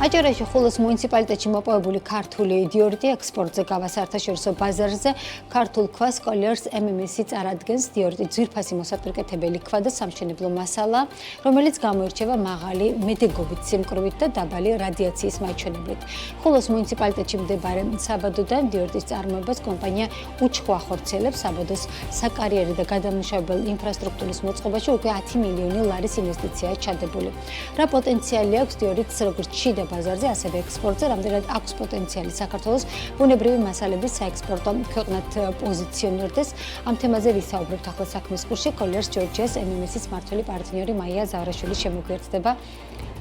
აჭარაში ხულოს მუნიციპალიტეტში მოპოვებული ქართული დიორიტი ექსპორტზე გავა საერთაშორისო ბაზარზე ქართულ ქვას კოლიერს MMS-ი წარადგენს. დიორიტი ძვირფასი მოსაპირკეთებელი ქვა და სამშენებლო მასალა, რომელიც გამოირჩევა მაღალი მედეგობით სიმკვრივით და დაბალი რადიაციის მაჩვენებლით. ხულოს მუნიციპალიტეტში მდებარე საბადოდან დიორიტის წარმოებას კომპანია უჩხვა ხორციელებს. საბადოს საკარიერო და გადამამუშავებელ ინფრასტრუქტურის მოწყობაში უკვე 10 მილიონი ლარის ინვესტიციაა ჩადებული. რა პოტენციალი აქვს დიორიტს როგორც შიდა ბაზარზე, ასევე ექსპორტზე, რამდენად აქვს პოტენციალი საქართველოს ბუნებრივი მასალების საექსპორტო ქვეყნად პოზიციონირდეს. ამ თემაზე ვისაუბრებთ ახლა საქმის კურსში კოლიერს ჯორჯიას MMS-ის მმართველი პარტნიორი მაია ზავრაშვილი შემოგვიერთდება.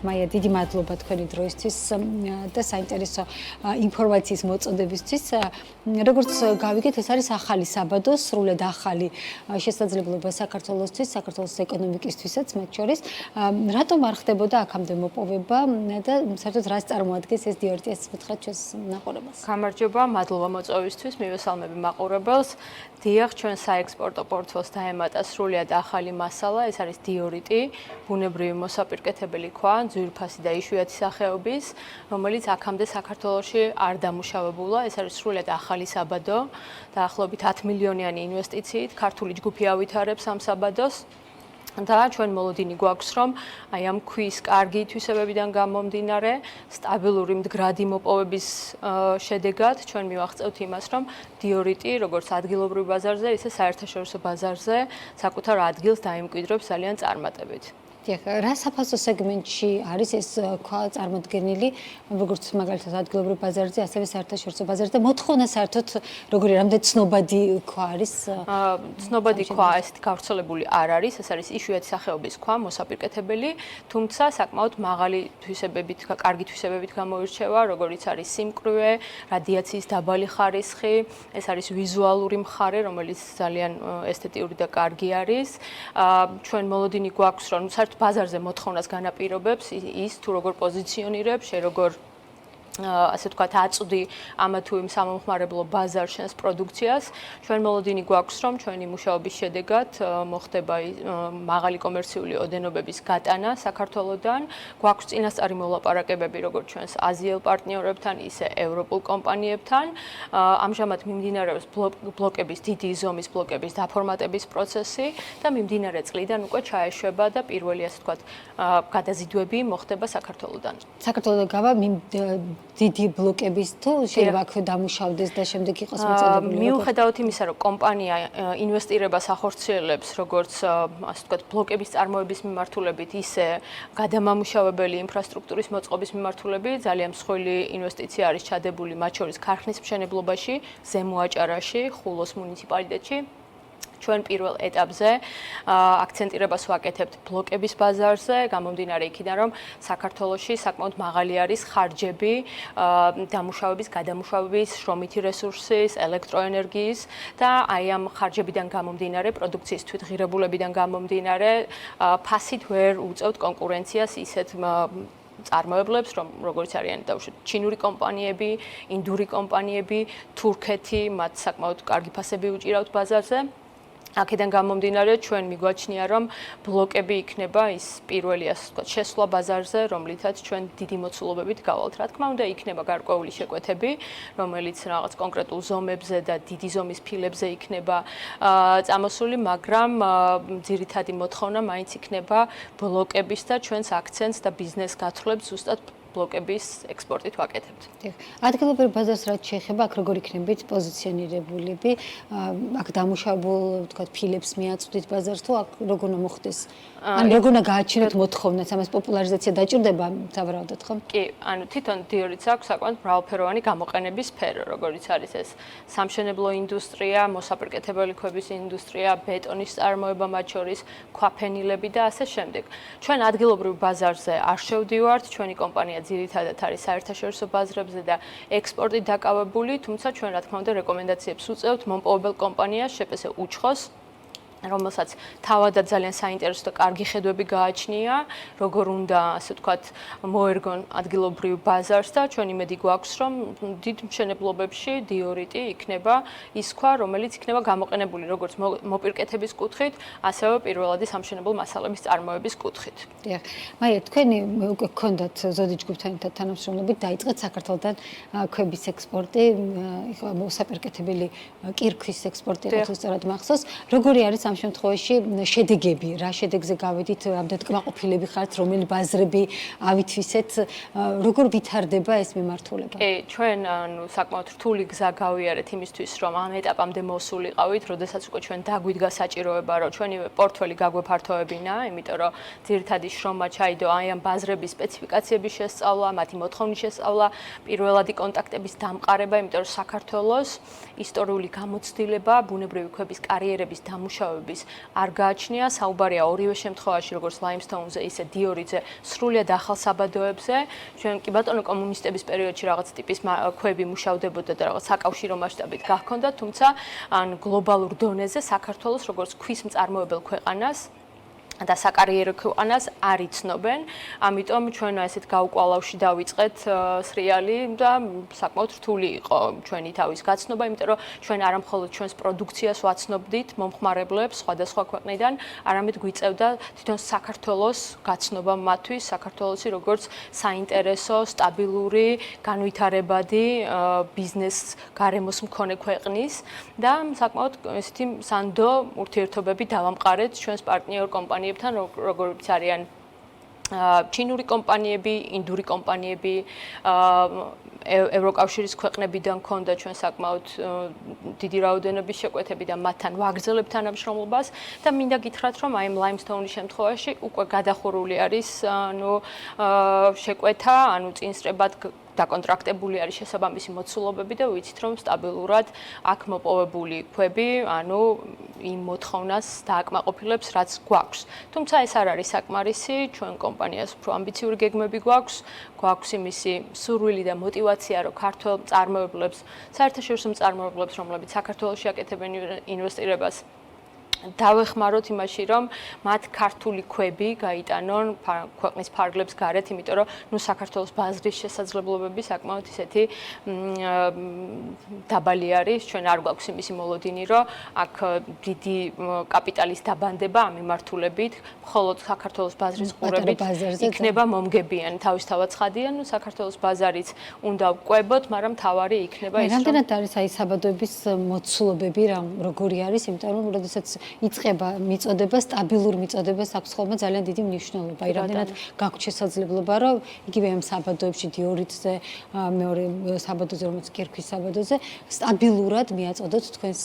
მაია, დიდი მადლობა თქვენი დროისთვის და საინტერესო ინფორმაციის მოწოდებისთვის. როგორც გავიგეთ, ეს არის ახალი საბადო, სრულად ახალი შესაძლებლობა საქართველოსთვის, საქართველოს ეკონომიკისთვისაც მათ შორის. რატომ არ ხდებოდა აქამდე მოპოვება და საერთოდ რას წარმოადგენს ეს დიორიტი, ეს მითხრათ ჩვენს მაყურებელს? გამარჯობა, მადლობა მოწვევისთვის, მივესალმები მაყურებელს. დიახ, ჩვენ საექსპორტო პორტფელს დაემატა სრულად ახალი მასალა, ეს არის დიორიტი, ბუნებრივი მოსაპირკეთებელი ქვა, ძვირფასი და იშვიათი სახეობის, რომელიც აქამდე საქართველოში არ დამუშავებულა. ეს არის სრულად ახალი საბადო, დაახლოებით 10 მილიონიანი ინვესტიციით, ქართული ჯგუფი ავითარებს ამ საბადოს. და ჩვენ მოლოდინი გვაქვს, რომ აი ამ ქვის კარგი თვისებებიდან გამომდინარე, სტაბილური მდგრადი მოპოვების შედეგად ჩვენ მივაღწევთ იმას, რომ დიორიტი, როგორც ადგილობრივ ბაზარზე, ისე საერთაშორისო ბაზარზე საკუთარ ადგილს დაიმკვიდრებს ძალიან წარმატებით. დიახ, რა საფასო სეგმენტში არის ეს ქვა წარმოდგენილი, როგორც მაგალითად ადგილობრივ ბაზარზე, ასევე საერთაშორისო ბაზარზე და მოთხოვნა საერთოდ როგორი რამდენი ცნობადი ქვა არის? ცნობადი ქვა ესეთ გავრცელებული არ არის, ეს არის იშვიათი სახეობის ქვა, მოსაპირკეთებელი, თუმცა საკმაოდ მაღალი თვისებებით, კარგი თვისებებით გამოირჩევა, როგორიც არის სიმკვრივე, რადიაციის დაბალი ხარისხი, ეს არის ვიზუალური მხარე, რომელიც ძალიან ესთეტიური და კარგი არის. ჩვენ მოლოდინი გვაქვს, რომ ბაზარზე მოთხოვნას განაპირობებს ის თუ როგორ პოზიციონირებს, როგორ ასე ვთქვათ, აწვდი ამა თუ იმ სამომხმარებლო ბაზარს შენს პროდუქციას. ჩვენ მოლოდინი გვაქვს, რომ ჩვენი მუშაობის შედეგად მოხდება მაღალი კომერციული ოდენობების გატანა საქართველოდან. გვაქვს წინასწარი მოლაპარაკებები როგორც ჩვენს აზიელ პარტნიორებთან, ისე ევროპულ კომპანიებთან. ამჟამად მიმდინარეობს ბლოკების, დიდი ზომის ბლოკების დაფორმატების პროცესი და მიმდინარე წლიდან უკვე ჩაეშვება და პირველი ასე ვთქვათ, გადაზიდვები მოხდება საქართველოდან. საქართველოდან გავა დიდი ბლოკების თუ შეიძლება აქ დამუშავდეს და შემდეგ იყოს მოწოდებული? მიუხედავად იმისა, რომ კომპანია ინვესტირებას ახორციელებს როგორც ასე ვთქვათ, ბლოკების წარმოების მიმართულებით, ისე გადამამუშავებელი ინფრასტრუქტურის მოწყობის მიმართულებით, ძალიან მსხვილი ინვესტიცია არის ჩადებული მათ შორის ქარხნის მშენებლობაში, ზემო აჭარაში, ხულოს მუნიციპალიტეტში. ჩვენ პირველ ეტაპზე აქცენტირებას ვაკეთებთ ბლოკების ბაზარზე, გამომდინარე იქიდან, რომ საქართველოში საკმაოდ მაღალი არის ხარჯები დამუშავების, გადამუშავების, შრომითი რესურსის, ელექტროენერგიის და აი ამ ხარჯებიდან გამომდინარე, პროდუქციის თვითღირებულებიდან გამომდინარე, ფასით ვერ უწევთ კონკურენციას ისეთ წარმოებლებს, როგორც არიან დაუშვათ ჩინური კომპანიები, ინდური კომპანიები, თურქეთი, მათ საკმაოდ კარგი ფასები უჭირავთ ბაზარზე. აქედან გამომდინარე, ჩვენ მიგვაჩნია, რომ ბლოკები იქნება ის პირველი ასე ვთქვათ, შესვლა ბაზარზე, რომლითაც ჩვენ დიდი მოცულობებით გავალთ. რა თქმა უნდა, იქნება გარკვეული შეკვეთები, რომელიც რაღაც კონკრეტულ ზომებზე და დიდი ზომის ფილებზე იქნება წამოსული, მაგრამ ძირითადი მოთხოვნა მაინც იქნება ბლოკების და ჩვენს აქცენტს და ბიზნეს გათვლებს ზუსტად ბლოკების ექსპორტით ვაკეთებთ. ადგილობრივ ბაზარს რაც შეეხება, აქ როგორ იქნებით პოზიციონირებულები, აქ დამუშავებულ, ვთქვათ, ფილებს მიაწვდით ბაზარს თუ აქ როგორ უნდა მოხდეს? ან როგორ უნდა გააჩინოთ მოთხოვნას, ამას პოპულარიზაცია დაჭირდება სავარაუდოდ, ხო? კი, ანუ თვითონ დიორიტს აქვს საკმაოდ მრავალფეროვანი გამოყენების სფერო, როგორიც არის ეს სამშენებლო ინდუსტრია, მოსაპირკეთებელი ქვების ინდუსტრია, ბეტონის წარმოება მათ შორის, ქვაფენილები და ასე შემდეგ. ჩვენ ადგილობრივ ბაზარზე არ შევდივართ, ჩვენი კომპანია ძირითადად არის საერთაშორისო ბაზრებზე და ექსპორტით დაკავებული, თუმცა ჩვენ რა თქმა უნდა რეკომენდაციებს უწევთ მომპოვებელ კომპანიას, შეფასე უჩხოს რომელსაც თავადაც ძალიან საინტერესო და კარგი ხედვები გააჩნია, როგორ უნდა, ასე ვთქვათ, მოერგონ ადგილობრივ ბაზარს და ჩვენ იმედი გვაქვს, რომ დიდ მშენებლობებში დიორიტი იქნება ის ქვა, რომელიც იქნება გამოყენებული როგორც მოპირკეთების კუთხით, ასევე პირველადი სამშენებლო მასალების წარმოების კუთხით. დიახ. მაია, თქვენი უკვე გქონდათ ზოდი ჯგუფთან ერთად თანამშრომლობით, დაიწყეთ საქართველოსთან ქვების ექსპორტი, მოსაპირკეთებელი კირქვის ექსპორტი, როგორც სწორად მახსოვს. როგორი არის ამ შემთხვევაში შედეგები, რა შედეგზე გავედით, ამდენ კმაყოფილები ხართ, რომელი ბაზრები ავითვისეთ, როგორ ვითარდება ეს მიმართულება? ჩვენ საკმაოდ რთული გზა გავიარეთ იმისთვის, რომ ამ ეტაპამდე მოსულიყავით, როდესაც უკვე ჩვენ დაგვიდგა საჭიროება, რომ ჩვენივე პორტფელი გაგვეფართოებინა, იმიტომ რომ ძირითადი შრომა ჩაიდო აი ამ ბაზრების სპეციფიკაციების შესწავლა, მათი მოთხოვნის შესწავლა, პირველადი კონტაქტების დამყარება, იმიტომ რომ საქართველოს ისტორიული გამოცდილება, ბუნებრივი ქვების კარიერების დამუშავების არ გააჩნია, საუბარია ორივე შემთხვევაში, როგორც ლაიმსტოუნზე, ისე დიორიტზე, სრულიად ახალ საბადოებზე. ჩვენ კი ბატონო კომუნისტების პერიოდში რაღაც ტიპის ქვები მუშავდებოდა და რაღაც საკავშირო მასშტაბით გახქონდა, თუმცა ან გლობალურ დონეზე საქართველოს როგორც ქვის მწარმოებელ ქვეყანას და საკარიერო ქვეყანას არ იცნობენ. ამიტომ ჩვენ ესეთ გაუკვალავში დავიწყეთ სრიალი და საკმაოდ რთული იყო ჩვენი თავის გაცნობა, იმიტომ რომ ჩვენ არა მხოლოდ ჩვენს პროდუქციას ვაცნობდით მომხმარებლებს სხვადასხვა ქვეყნიდან, არამედ გვიწევდა თვითონ საქართველოს გაცნობა მათთვის, საქართველოსი როგორც საინტერესო, სტაბილური, განვითარებადი ბიზნეს გარემოს მქონე ქვეყნის და საკმაოდ ესეთი სანდო ურთიერთობები დავამყარეთ ჩვენს პარტნიორ კომპანიებთან, როგორიც არიან ჩინური კომპანიები, ინდური კომპანიები, ევროკავშირის ქვეყნებიდან ქონდა ჩვენ საკმაოდ დიდი რაოდენობის შეკვეთები და მათთან ვაგრძელებთ თანამშრომლობას და მინდა გითხრათ, რომ აი ლაიმსტოუნის შემთხვევაში უკვე გადახურული არის შეკვეთა, წინსწრებად დაკონტრაქტებული არის შესაბამისი მოცულობები და ვიცით, რომ სტაბილურად აქ მოპოვებული ქვები, იმ მოთხოვნას დააკმაყოფილებს, რაც გვაქვს. თუმცა ეს არ არის საკმარისი, ჩვენ კომპანიას უფრო ამბიციური გეგმები გვაქვს იმისი სურვილი და мотиваცია, რომ ქართველ მწარმოებლებს, საერთაშორისო მწარმოებლებს, რომლებიც საქართველოში აკეთებენ ინვესტირებას, დავეხმაროთ იმაში, რომ მათ ქართული ქვები გაიტანონ ქვეყნის ფარგლებს გარეთ, იმიტომ რომ საქართველოს ბაზრის შესაძლებლობები საკმაოდ ისეთი დაბალი არის. ჩვენ არ გვაქვს იმისი მოლოდინი, რომ აქ დიდი კაპიტალის დაბანდება ამ მიმართულებით, მხოლოდ საქართველოს ბაზრის ყურებით იქნება მომგებიანი, თავისთავად ცხადია, საქართველოს ბაზარიც უნდა ვკვებოთ, მაგრამ თავარი იქნება ის, რომ რამდენად არის აი საბადოების მოცულობები, როგორი არის, იმიტომ რომ როდესაც იწყება მიწოდება, სტაბილურ მიწოდებას აქვს ხოლმე ძალიან დიდი მნიშვნელობა. რამდენად გაქვთ შესაძლებლობა, რომ იგივე ამ საბადოებში დიორიტზე, მეორე საბადოზე, რომელიც კირქვის საბადოზე, სტაბილურად მიაწოდოთ თქვენს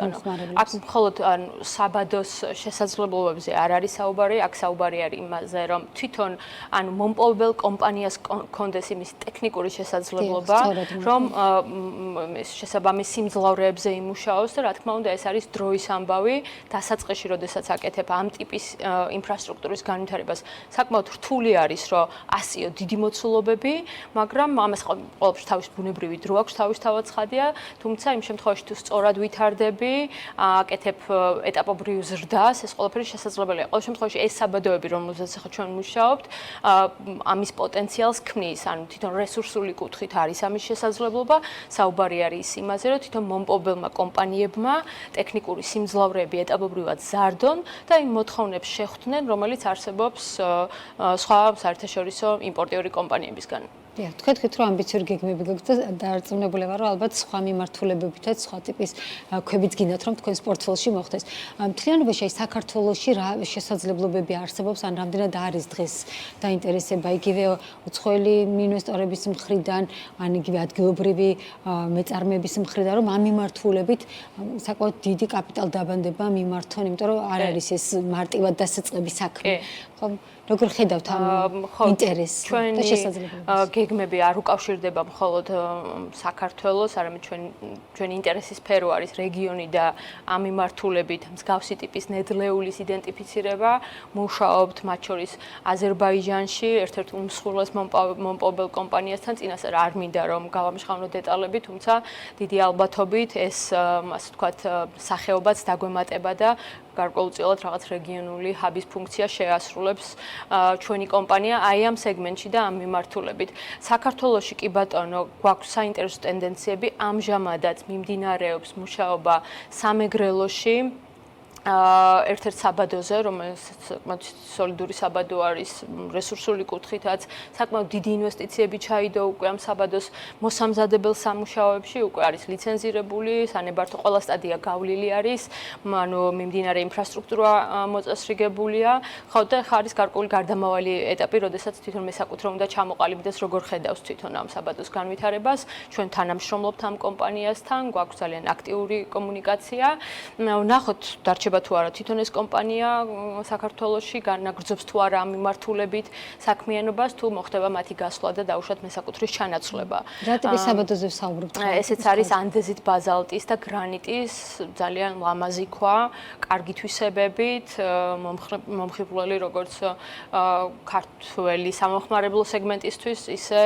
მომხმარებლებს. აქ მხოლოდ საბადოს შესაძლებლობებზე არ არის საუბარი, აქ საუბარი არის იმაზე, რომ თვითონ მომპოვებელ კომპანიას კონდეს იმის ტექნიკური შესაძლებლობა, რომ შესაბამის სიმძლავრეებზე იმუშაოს და რა თქმა უნდა ეს არის დროის ამბავი. დასაწყისში, როდესაც აკეთებ ამ ტიპის ინფრასტრუქტურის განვითარებას, საკმაოდ რთული არის, რომ ასიო დიდი მოცულობები, მაგრამ ამას ყოველთვის თავის ბუნებრივი დრო აქვს, თავისთავად ცხადია, თუმცა იმ შემთხვევაში თუ სწორად ვითარდები, აკეთებ ეტაპობრივ ზრდას, ეს ყველაფერი შესაძლებელია. ყოველ შემთხვევაში ეს საბადოები, რომელზეც ახლა ჩვენ მუშაობთ, ამის პოტენციალს ქმნის, თვითონ რესურსული კუთხით არის ამის შესაძლებლობა, საუბარი არის იმაზე, რომ თვითონ მომპოვებელმა კომპანიებმა ტექნიკური სიმძლავრეები ეტაპობრივად ზარდონ და იმ მოთხოვნებს შეხვდნენ, რომელიც არსებობს სხვა საერთაშორისო იმპორტიორი კომპანიებისგან. თქვენ თქვით, რომ ამბიციური გეგმები გაქვთ და დარწმუნებული ვარ, რომ ალბათ სხვა მიმართულებებითაც, სხვა ტიპის ქვებიც გინდათ, რომ თქვენს პორტფელში მოხდეს. მთლიანობაში აი საქართველოში რა შესაძლებლობები არსებობს, რამდენად არის დღეს დაინტერესება იგივე უცხოელი ინვესტორების მხრიდან, იგივე ადგილობრივი მეწარმეების მხრიდან, რომ ამ მიმართულებით საკმაოდ დიდი კაპიტალდაბანდება მიმართონ, იმიტომ რომ არ არის ეს მარტივად დასაწყების საქმე. როგორ ხედავთ ამ ინტერესს და შესაძლებლობას? გეგმები არ უკავშირდება მხოლოდ საქართველოს, არამედ ჩვენი ინტერესის სფერო არის რეგიონი და ამ მიმართულებით მსგავსი ტიპის ნედლეულის იდენტიფიცირება. მუშაობთ მათ შორის აზერბაიჯანში, ერთ-ერთ უმსხვილეს მომპოვებელ კომპანიასთან, წინასწარ არ მინდა რომ გავამჟღავნო დეტალები, თუმცა დიდი ალბათობით ეს, ასე ვთქვათ, სახეობაც დაგვემატება და გარკვეულწილად რაღაც რეგიონული ჰაბის ფუნქცია შეასრულებს ჩვენი კომპანია აი ამ სეგმენტში და ამ მიმართულებით. საქართველოში კი ბატონო გვაქვს საინტერესო ტენდენციები, ამჟამადაც მიმდინარეობს მუშაობა სამეგრელოში ერთ-ერთ საბადოზე, რომელიც სოლიდური საბადო არის რესურსული კუთხითაც, საკმაოდ დიდი ინვესტიციები ჩაიდო უკვე ამ საბადოს მოსამზადებელ სამუშაოებში, უკვე არის ლიცენზირებული, სანებართო ყველა სტადია გავლილი არის, ანუ მიმდინარე ინფრასტრუქტურა მოწესრიგებულია. ხო და ხა არის გარკვეული გარდამავალი ეტაპი, როდესაც თვითონ მესაკუთრე უნდა ჩამოყალიბდეს, როგორ ხედავს თვითონ ამ საბადოს განვითარებას. ჩვენ თანამშრომლობთ ამ კომპანიასთან, გვაქვს ძალიან აქტიური კომუნიკაცია. ვნახოთ დარჩება თუ არა თვითონ ეს კომპანია საქართველოში განაგრძობს თუ არა ამ მიმართულებით საქმიანობას, თუ მოხდება მათი გასვლა და დაუშვათ მესაკუთრის ჩანაცვლება. რა ტიპის საბადოზე ვსაუბრობთ? ესეც არის ანდეზიტ ბაზალტის და გრანიტის ძალიან ლამაზი ქვა, კარგი თვისებებით, მომხიბვლელი როგორც ქართველი სამოხმარებლო სეგმენტისთვის, ისე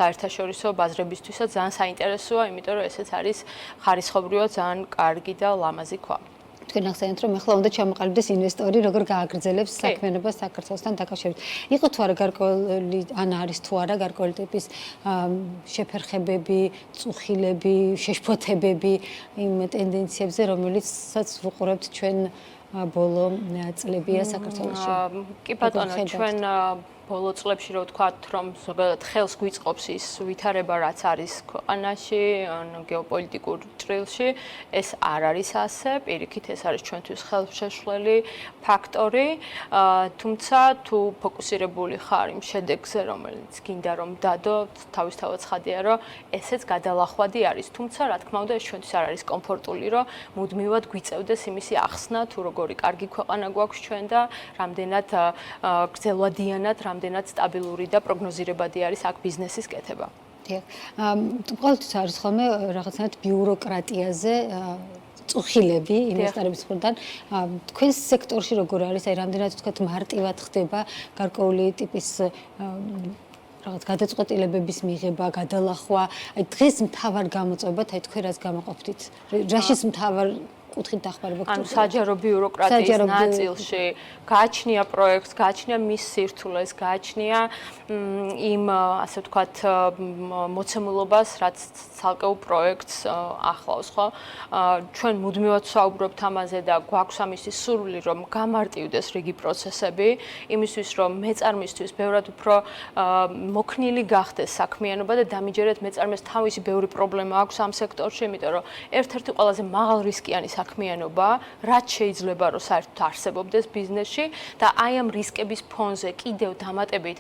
საერთაშორისო ბაზრებისთვისაც ძალიან საინტერესოა, იმიტომ რომ ესეც არის ხარისხობრივად ძალიან კარგი და ლამაზი ქვა. თქვენ ახსენეთ, რომ ახლა უნდა ჩამოყალიბდეს ინვესტორი, როგორ გააგრძელებს საქმიანობას საქართველოსთან დაკავშირებით. იყო თუ არა გარკვეული, ან არის თუ არა გარკვეული ტიპის შეფერხებები, წუხილები, შეშფოთებები იმ ტენდენციებზე, რომელიცაც ვუყურებთ ჩვენ ბოლო წლებია საქართველოში. კი ბატონო, ჩვენ ბოლო წლებში რო ვთქვათ, რომ ზოგადად ხელს გვიწყობს ის ვითარება, რაც არის ქვეყანაში, გეოპოლიტიკურ ჭრილში, ეს არ არის ასე, პირიქით ეს არის ჩვენთვის ხელშეშლელი ფაქტორი, თუმცა თუ ფოკუსირებული ხარ იმ შედეგზე, რომელიც გინდა რომ დადო, თავისთავად ცხადია, რომ ესეც გადალახვადი არის, თუმცა რა თქმა უნდა ეს ჩვენთვის არ არის კომფორტული, რომ მუდმივად გვიწევდეს იმისი ახსნა, თუ როგორი კარგი ქვეყანა გვაქვს ჩვენ და რამდენად გრძელვადიანად რამდენად სტაბილური და პროგნოზირებადი არის აქ ბიზნესის კეთება. დიახ. ყოველთვის არის ხოლმე რაღაცნაირად ბიუროკრატიაზე წუხილები ინვესტორების მხრიდან. თქვენს სექტორში როგორ არის, აი რამდენად თქვათ მარტივად ხდება გარკვეული ტიპის რაღაც გადაწყვეტილებების მიღება, გადალახვა. აი დღეს მთავარ გამოწვევად, აი თქვენ რას გამოყოფთ? რაშიც მთავარ კუთხით დახმარება გქონდა? საჯარო ბიუროკრატიის ნაწილში გააჩნია პროექტს, გააჩნია მის სირთულეს, გააჩნია იმ ასე ვთქვათ მოცემულობას, რაც ცალკეულ პროექტს ახლავს, ხო? ჩვენ მუდმივად ვსაუბრობთ ამაზე და გვაქვს ამისთვის სურვილი, რომ გამარტივდეს რიგი პროცესები, იმისთვის, რომ მეწარმისთვის ბევრად უფრო მოქნილი გახდეს საქმიანობა და დამიჯერეთ მეწარმეს თავისი ბევრი პრობლემა აქვს ამ სექტორში, იმიტომ რომ ერთ-ერთი ყველაზე მაღალრისკიანი საქმიანობა, რაც შეიძლება რომ საერთოდ არსებობდეს ბიზნესში და აი ამ რისკების ფონზე კიდევ დამატებით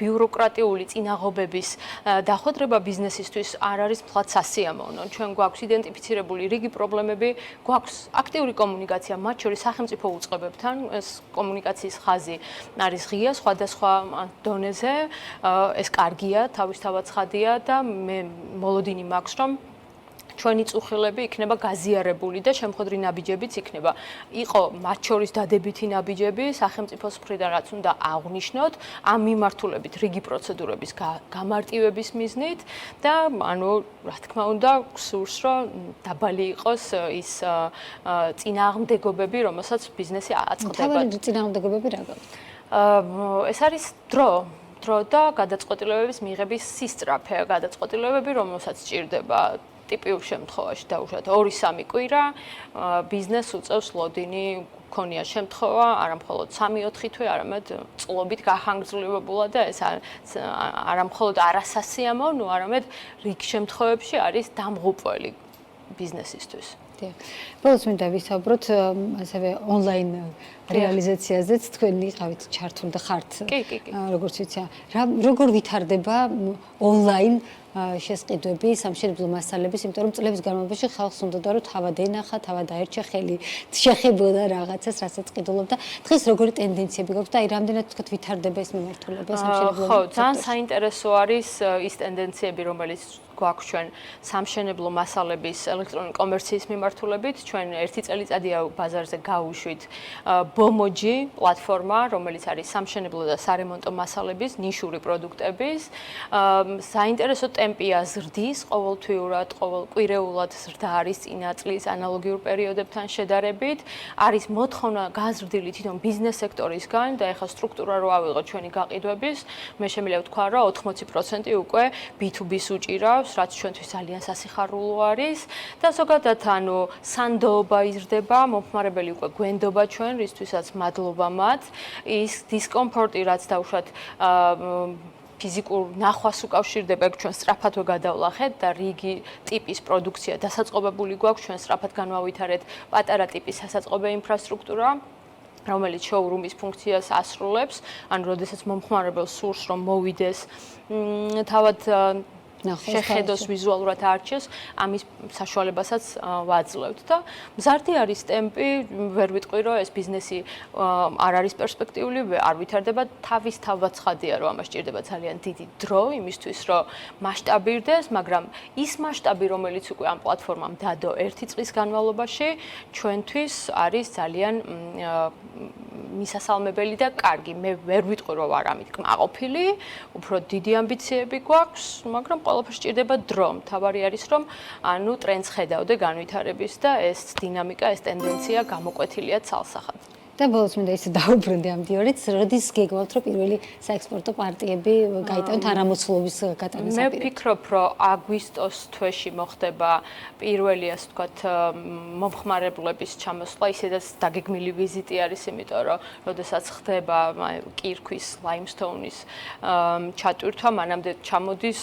ბიუროკრატიული წინაღობების დახვედრება ბიზნესისთვის არ არის მთლად სასიამოვნო. ჩვენ გვაქვს იდენტიფიცირებული რიგი პრობლემები, გვაქვს აქტიური კომუნიკაცია, მათ შორის სახელმწიფო უწყებებთან, ეს კომუნიკაციის ხაზი არის ღია სხვადასხვა დონეზე, ეს კარგია, თავისთავად ცხადია და მე მოლოდინი მაქვს, რომ ჩვენი წუხილები იქნება გაზიარებული და შემოხდრი ნაბიჯებიც იქნება. იყო მათ შორის დადებითი ნაბიჯები სახელმწიფოს მხრიდან, რაც უნდა აღვნიშნოთ, ამ მიმართულებით რიგი პროცედურების გამარტივების მიზნით და ანუ რა თქმა უნდა, გსურს რომ დაბალი იყოს ის წინააღმდეგობები, რომელსაც ბიზნესი აწყდება. თავი წინააღმდეგობები რა გაქვთ? ეს არის დრო და გადაწყვეტილებების მიღების სისწრაფე, გადაწყვეტილებები, რომელსაც სჭირდება ტიპიურ შემთხვევაში დაუშვათ 2-3 კვირა ბიზნეს უწევს ლოდინი გქონია შემთხვევა არა მხოლოდ 3-4 თვე, არამედ წლობით გახანგრძლივებულა და ეს არა მხოლოდ არასასიამოვნო, არამედ რიგ შემთხვევებში არის დამღუპველი ბიზნესისთვის. ბოლოს მინდა ვისაუბროთ ასევე ონლაინ რეალიზაციაზეც თქვენ იყავით ჩართული და ხართ როგორც ვიცი როგორ ვითარდება ონლაინ შესყიდვები სამშენებლო მასალების, იმიტომ რომ წლების განმავლობაში ხალხს უნდოდა რომ თავად ენახა, თავად აერჩა ხელი, შეხებოდა რაღაცას, რასაც ყიდულობდა. დღეს როგორი ტენდენციები გაქვთ და აი რამდენად თქვათ ვითარდება ეს მიმართულება სამშენებლო? ხო, ძალიან საინტერესო არის ის ტენდენციები, რომელიც გვაქვს ჩვენ სამშენებლო მასალების ელექტრონული კომერციის მიმართულებით. ჩვენ 1 წელიწადია ბაზარზე გავუშვით ბომოჯი პლატფორმა, რომელიც არის სამშენებლო და სარემონტო მასალების, ნიშური პროდუქტების. საინტერესო ტემპია ზრდის ყოველთვიურად, ყოველკვირეულად ზრდა არის წინა წლის ანალოგიურ პერიოდებთან შედარებით. არის მოთხოვნა გაზრდილი თვითონ ბიზნეს სექტორისგან და ეხლა სტრუქტურა რო ავიღოთ ჩვენი გაყიდვების, მე შემიძლია ვთქვა, რომ 80% უკვე B2B-ს უჭირავს, რაც ჩვენთვის ძალიან სასიხარულო არის და ზოგადად ანუ სანდოობა იზრდება, მომხმარებელი უკვე გვენდობა ჩვენ, რისთვისაც მადლობა მათ. ის დისკომფორტი, რაც დაუშვათ ფიზიკურ ნახვას უკავშირდება, ჩვენ სწრაფად გადავლახეთ და რიგი ტიპის პროდუქცია დასაწყობებული გვაქვს, ჩვენ სწრაფად განვავითარეთ პატარა ტიპის სასაწყობე ინფრასტრუქტურა, რომელიც შოურუმის ფუნქციას ასრულებს, ანუ როდესაც მომხმარებელს სურს რომ მოვიდეს თავად შეხედოს ვიზუალურად არჩევს, ამის საშუალებასაც ვაძლევთ და მზარდი არის ტემპი, ვერ ვიტყვი რომ ეს ბიზნესი არ არის პერსპექტიული, არ ვითარდება, თავად ცხადია რომ ამას სჭირდება ძალიან დიდი დრო იმისთვის რომ მასშტაბირდეს, მაგრამ ის მასშტაბი რომელიც უკვე ამ პლატფორმამ დადო 1 წლის განმავლობაში, ჩვენთვის არის ძალიან მისასალმებელი და კარგი. მე ვერ ვიტყვი რომ არ ამით კმაყოფილი, უფრო დიდი ამბიციები გვაქვს, მაგრამ ყველაფერს სჭირდება დრო. თავარი არის რომ ანუ ტრენდს ხედავდე განვითარების და ეს დინამიკა, ეს ტენდენცია გამოკვეთილია ცალსახად. და ბოლოს მინდა ისე დაუბრუნდე ამ დიორით, როდის გეგმავთ რომ პირველი საექსპორტო პარტიები გაიტანოთ არამოცულობის გატანის მე ვფიქრობ, რომ აგვისტოს თვეში მოხდება პირველი, ასე ვთქვათ, მომხმარებლების ჩამოსვლა, ისედაც დაგეგმილი ვიზიტი არის, იმიტომ რომ როდესაც ხდება კირქვის, ლაიმსტოუნის ჩატვირთვა, მანამდე ჩამოდის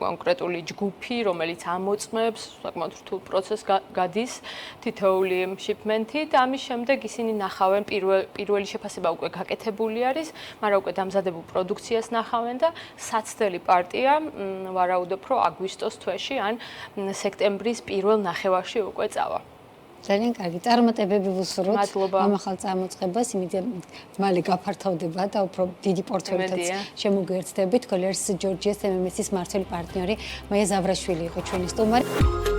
კონკრეტული ჯგუფი, რომელიც ამოწმებს, საკმაოდ რთულ პროცესს გადის თითოეული შიპმენტი და ამის შემდეგ ისინი ნახავენ პირველი შეფასება უკვე გაკეთებული არის, მაგრამ უკვე დამზადებულ პროდუქციას ნახავენ და საცდელი პარტია ვარაუდობ, რომ აგვისტოს თვეში ან სექტემბრის პირველ ნახევარში უკვე წავა. ძალიან კარგი წარმატებები ვუსურვოთ. მადლობა. ამახალ წარმოწყებას, იმედია მალე გაფართოვდება და უფრო დიდი პორტფელითაც შემოგვიერთდებით. Colliers Georgia's MMS-ის მმართველი პარტნიორი მაია ზავრაშვილი იყო ჩვენი სტუმარი.